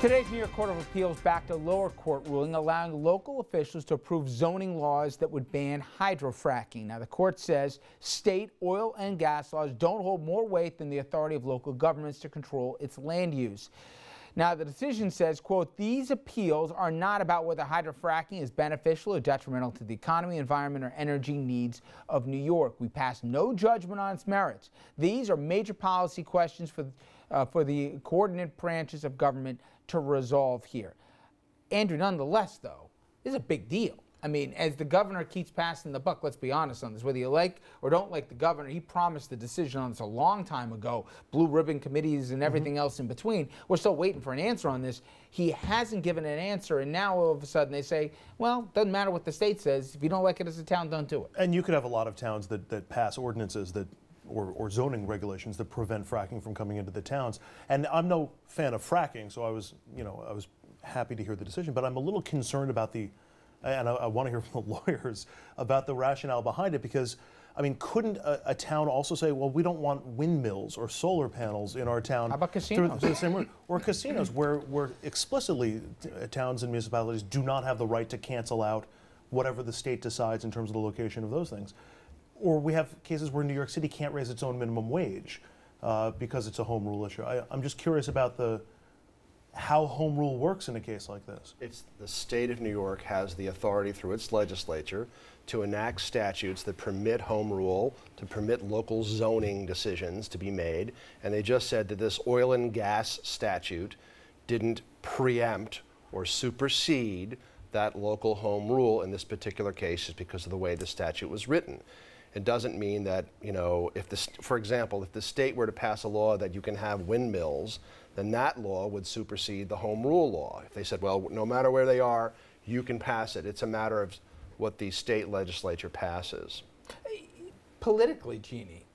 Today's New York Court of Appeals backed a lower court ruling allowing local officials to approve zoning laws that would ban hydrofracking. Now, the court says state oil and gas laws don't hold more weight than the authority of local governments to control its land use. Now, the decision says, quote, these appeals are not about whether hydrofracking is beneficial or detrimental to the economy, environment, or energy needs of New York. We pass no judgment on its merits. These are major policy questions for the coordinate branches of government to resolve here. Andrew, nonetheless, though, this is a big deal. I mean, as the governor keeps passing the buck, let's be honest on this, whether you like or don't like the governor, he promised the decision on this a long time ago, blue ribbon committees and everything else in between. We're still waiting for an answer on this. He hasn't given an answer, and now all of a sudden they say, well, doesn't matter what the state says. If you don't like it as a town, don't do it. And you could have a lot of towns that pass ordinances that or zoning regulations that prevent fracking from coming into the towns. And I'm no fan of fracking, so I was happy to hear the decision, but I'm a little concerned about and I want to hear from the lawyers about the rationale behind it, because, I mean, couldn't a town also say, well, we don't want windmills or solar panels in our town? How about casinos? Through the same route? Or casinos where explicitly towns and municipalities do not have the right to cancel out whatever the state decides in terms of the location of those things. Or we have cases where New York City can't raise its own minimum wage because it's a home rule issue. I'm just curious about how home rule works in a case like this. It's the state of New York has the authority through its legislature to enact statutes that permit home rule, to permit local zoning decisions to be made, and they just said that this oil and gas statute didn't preempt or supersede that local home rule in this particular case is because of the way the statute was written. It doesn't mean that, for example, if the state were to pass a law that you can have windmills, then that law would supersede the home rule law. If they said, well, no matter where they are, you can pass it. It's a matter of what the state legislature passes. Politically, Jeannie,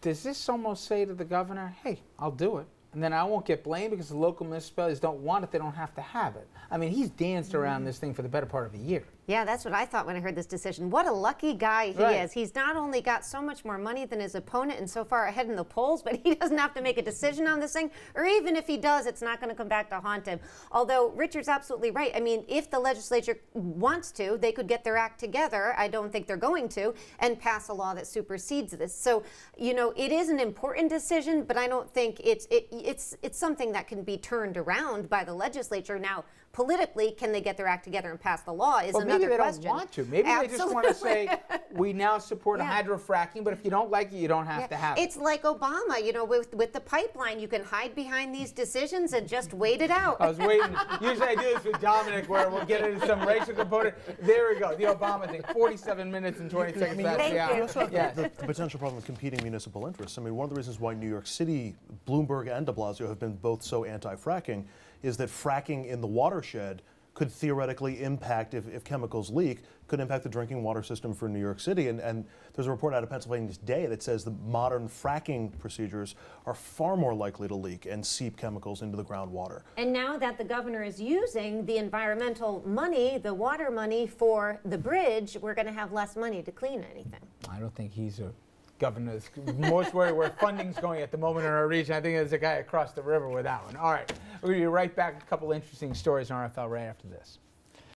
does this almost say to the governor, hey, I'll do it, and then I won't get blamed because the local municipalities don't want it, they don't have to have it? I mean, he's danced around this thing for the better part of a year. Yeah, that's what I thought when I heard this decision. What a lucky guy he is. He's not only got so much more money than his opponent and so far ahead in the polls, but he doesn't have to make a decision on this thing. Or even if he does, it's not going to come back to haunt him. Although Richard's absolutely right. I mean, if the legislature wants to, they could get their act together. I don't think they're going to, and pass a law that supersedes this. So, it is an important decision, but I don't think it's something that can be turned around by the legislature. Now, politically, can they get their act together and pass the law is another question. Maybe they don't want to. Maybe they just want to say, we now support hydrofracking, but if you don't like it, you don't have to have it. It's like Obama, with the pipeline. You can hide behind these decisions and just wait it out. I was waiting. Usually I do this with Dominic, where we'll get into some racial component. There we go, the Obama thing, 47 minutes and 20 seconds past the hour. You also have the potential problem of competing municipal interests. I mean, one of the reasons why New York City, Bloomberg and de Blasio have been both so anti-fracking is that fracking in the watershed could theoretically impact, if chemicals leak, could impact the drinking water system for New York City. And there's a report out of Pennsylvania today that says the modern fracking procedures are far more likely to leak and seep chemicals into the groundwater. And now that the governor is using the environmental money, the water money for the bridge, we're going to have less money to clean anything. I don't think he's a governor that's most worried where funding's going at the moment in our region. I think there's a guy across the river with that one. All right, we're going to be right back. A couple interesting stories on RFL right after this.